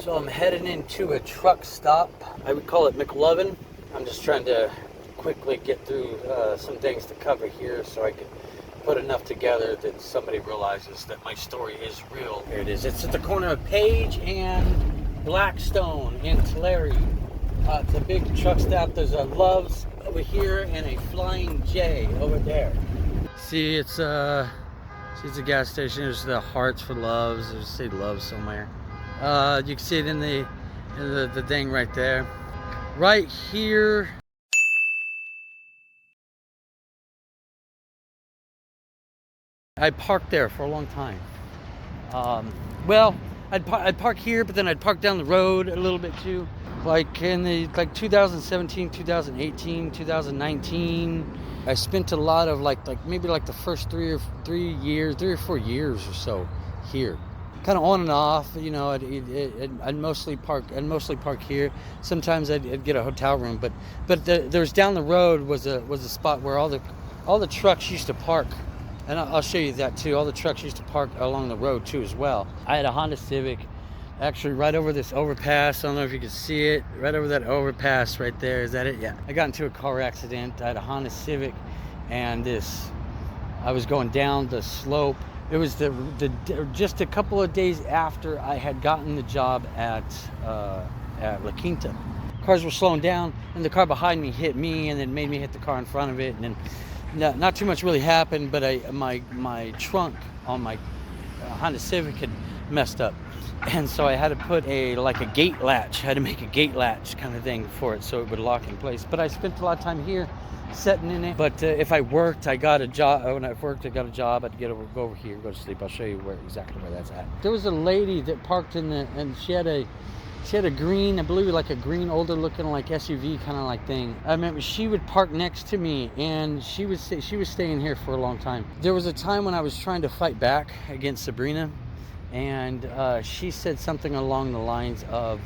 So I'm heading into a truck stop. I would call it McLovin. I'm just trying to quickly get through some things to cover here so I can put enough together that somebody realizes that my story is real. Here it is. It's at the corner of Page and Blackstone in Tulare. It's a big truck stop. There's a Love's over here and a Flying J over there. See, it's a gas station. There's the hearts for Love's. There's say Love somewhere. You can see it in the thing right there. Right here. I parked there for a long time. Well, I'd park here, but then I'd park down the road a little bit too. Like in 2017, 2018, 2019, I spent a lot of maybe the first 3 or 4 years or so here. Kind of on and off, you know. I'd mostly park here. Sometimes I'd get a hotel room, but there's down the road was a spot where all the trucks used to park, and I'll show you that too. All the trucks used to park along the road too as well. I had a Honda Civic, actually right over this overpass. I don't know if you can see it, right over that overpass right there. Is that it? Yeah. I got into a car accident. I had a Honda Civic, and I was going down the slope. It was just a couple of days after I had gotten the job at La Quinta. Cars were slowing down, and the car behind me hit me, and then made me hit the car in front of it. And then not too much really happened, but my trunk on my Honda Civic had messed up, and so I had to put a gate latch. I had to make a gate latch kind of thing for it so it would lock in place. But I spent a lot of time here setting in it. But if I worked, I got a job. When I worked, I got a job. I'd go over here, go to sleep. I'll show you exactly where that's at. There was a lady that parked and she had a green, I believe like a green older looking SUV kind of thing. I remember she would park next to me, and she was staying here for a long time. There was a time when I was trying to fight back against Sabrina, and she said something along the lines of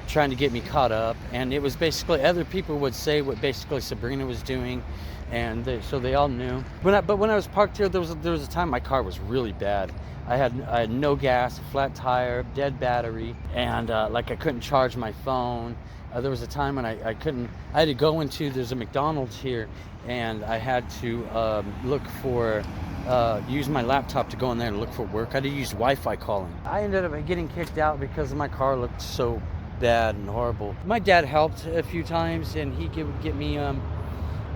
trying to get me caught up, and it was basically other people would say what basically Sabrina was doing, and so they all knew. But when I was parked here, there was a time my car was really bad. I had no gas, a flat tire, dead battery, and I couldn't charge my phone. There was a time when I had to go into, there's a McDonald's here, and I had to use my laptop to go in there and look for work. I had to use Wi-Fi calling. I ended up getting kicked out because my car looked so bad and horrible. My dad helped a few times, and he would get me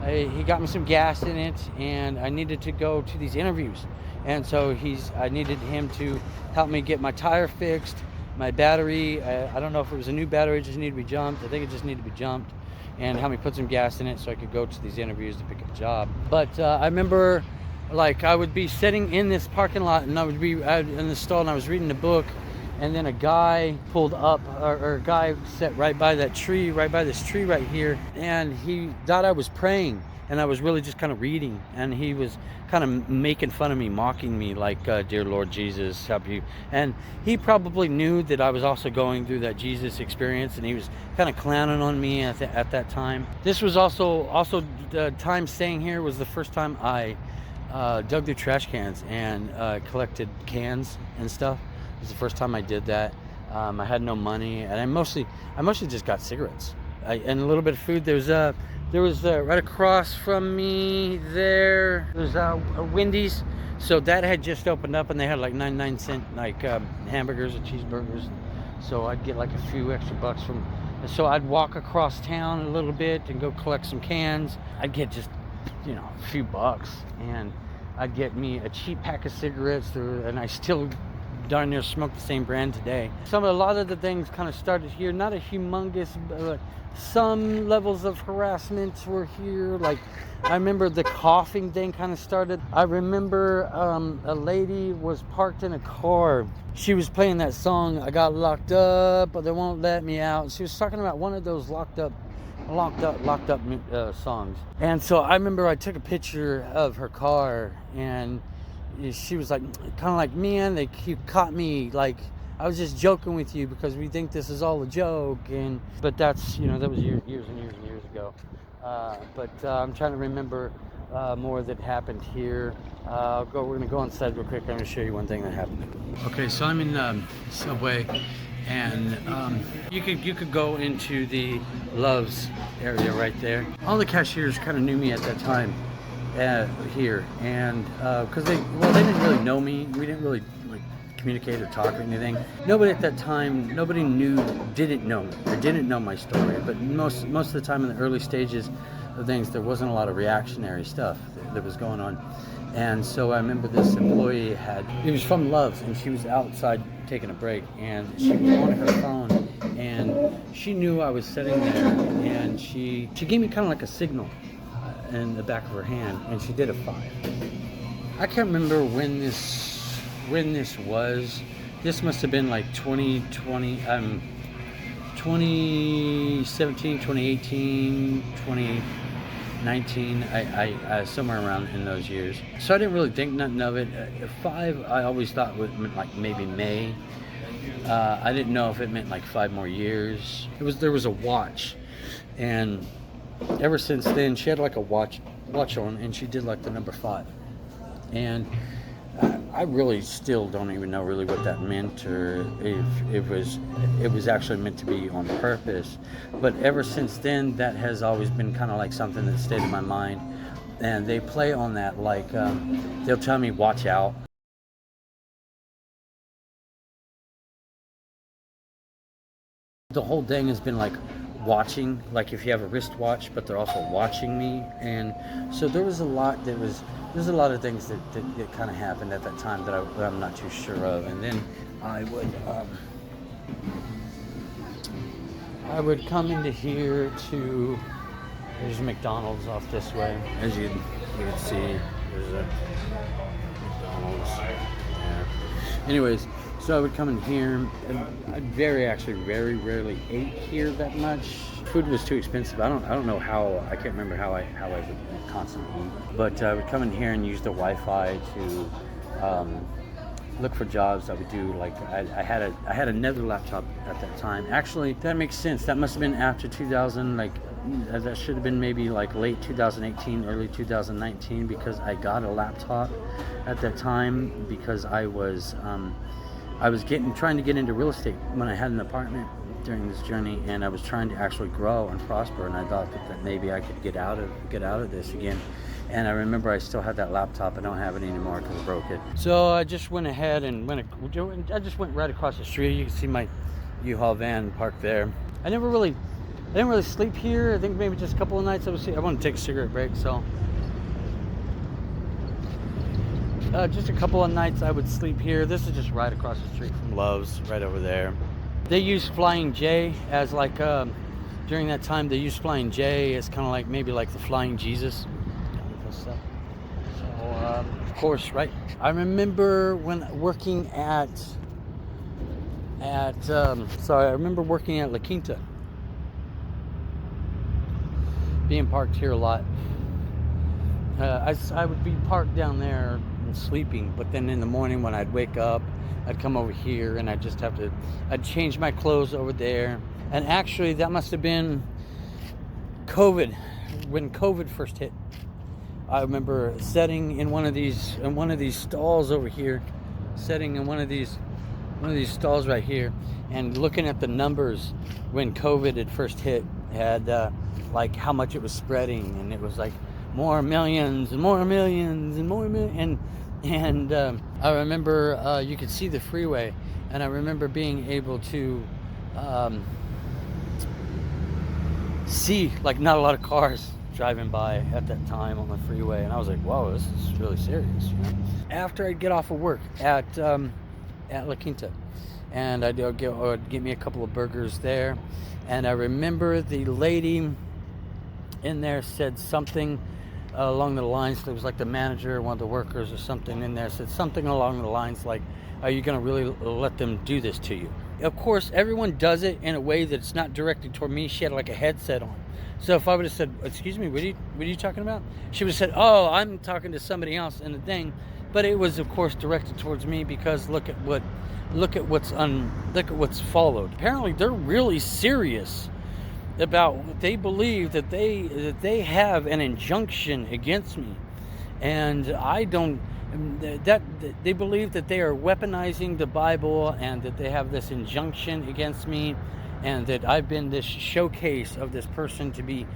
he got me some gas in it, and I needed to go to these interviews, and so I needed him to help me get my tire fixed, my battery. I don't know if it was a new battery, it just needed to be jumped. I think it just needed to be jumped, and help me put some gas in it so I could go to these interviews to pick up a job. But I remember I would be sitting in this parking lot, and I would be out in the stall, and I was reading a book, and then a guy pulled up, or a guy sat right by this tree right here, and he thought I was praying, and I was really just kind of reading, and he was kind of making fun of me, mocking me, dear Lord Jesus, help you. And he probably knew that I was also going through that Jesus experience, and he was kind of clowning on me at that time. This was also the time staying here was the first time I dug through trash cans and collected cans and stuff. It was the first time I did that. I had no money, and I mostly just got cigarettes and a little bit of food. There was right across from me there's a Wendy's, so that had just opened up, and they had 99-cent hamburgers and cheeseburgers. So I'd get a few extra bucks from. So I'd walk across town a little bit and go collect some cans. I'd get just a few bucks, and I'd get me a cheap pack of cigarettes, and I still darn near smoke the same brand today. A lot of the things kind of started here, not a humongous, but some levels of harassment were here. I remember the coughing thing kind of started. I remember a lady was parked in a car. She was playing that song, I got locked up, but they won't let me out. She was talking about one of those locked up songs. And so I remember I took a picture of her car, and she was man, you caught me, I was just joking with you because we think this is all a joke. But that's, that was years and years and years ago. I'm trying to remember more that happened here. We're gonna go inside real quick. I'm gonna show you one thing that happened. Okay, so I'm in Subway. and you could go into the Love's area right there. All the cashiers kind of knew me at that time here, and because they didn't really know me. We didn't really like communicate or talk or anything. Nobody at that time, didn't know me or didn't know my story. But most of the time in the early stages of things, there wasn't a lot of reactionary stuff that was going on. And so I remember this employee he was from Love's, and she was outside taking a break, and she was on her phone, and she knew I was sitting there, and she gave me kind of like a signal in the back of her hand, and she did a 5. I can't remember when this was. This must have been like 2020, 2017, 2018, 2019, I somewhere around in those years. So I didn't really think nothing of it. 5, I always thought meant like maybe May. I didn't know if it meant like 5 more years. There was a watch, and ever since then she had like a watch on, and she did like the number 5. And I really still don't even know really what that meant, or if it was actually meant to be on purpose. But ever since then, that has always been kind of like something that stayed in my mind. And they play on that, like they'll tell me watch out. The whole thing has been like watching, like if you have a wristwatch, but they're also watching me. And so there's a lot of things that kind of happened at that time that I'm not too sure of. And then I would come into here to, there's McDonald's off this way, as you can see. There's a McDonald's there. Anyways, so I would come in here, and I very rarely ate here that much. Food was too expensive. I don't know how. I can't remember how I would constantly eat. But I would come in here and use the Wi-Fi to look for jobs. I would do like I had another laptop at that time. Actually, that makes sense. That must have been after 2000. Like that should have been maybe like late 2018, early 2019, because I got a laptop at that time because I was trying to get into real estate when I had an apartment during this journey, and I was trying to actually grow and prosper, and I thought that maybe I could get out of this again. And I remember I still had that laptop. I don't have it anymore because I broke it. So I just went ahead and went right across the street. You can see my U-Haul van parked there. I didn't really sleep here. I think maybe just a couple of nights I wanted to take a cigarette break, so just a couple of nights I would sleep here. This is just right across the street from Love's, right over there. They used Flying J as like, during that time they used Flying J as kind of like maybe like the Flying Jesus. So, of course, right. I remember when working at La Quinta, being parked here a lot. I would be parked down there and sleeping, but then in the morning when I'd wake up, I'd come over here and I'd change my clothes over there. And actually that must have been COVID, when COVID first hit. I remember sitting in one of these stalls over here, sitting in one of these stalls right here, and looking at the numbers when COVID had first hit, had like how much it was spreading, and it was like more millions and more millions and more millions. And I remember you could see the freeway, and I remember being able to see like not a lot of cars driving by at that time on the freeway, and I was like, whoa, this is really serious, you know? After I'd get off of work at La Quinta, and I'd get me a couple of burgers there, and I remember the lady in there said something along the lines, it was like the manager, one of the workers or something in there, said something along the lines like, are you going to really let them do this to you? Of course, everyone does it in a way that's not directed toward me. She had like a headset on. So if I would have said, excuse me, what are you talking about? She would have said, oh, I'm talking to somebody else in the thing. But it was, of course, directed towards me because look at what's followed. Apparently, they're really serious about, they believe that they have an injunction against me. And that they believe that they are weaponizing the Bible and that they have this injunction against me, and that I've been this showcase of this person to be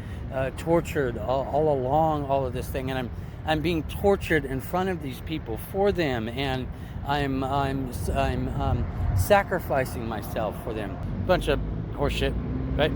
tortured all along all of this thing, and I'm being tortured in front of these people for them, and I'm sacrificing myself for them. Bunch of horseshit, right?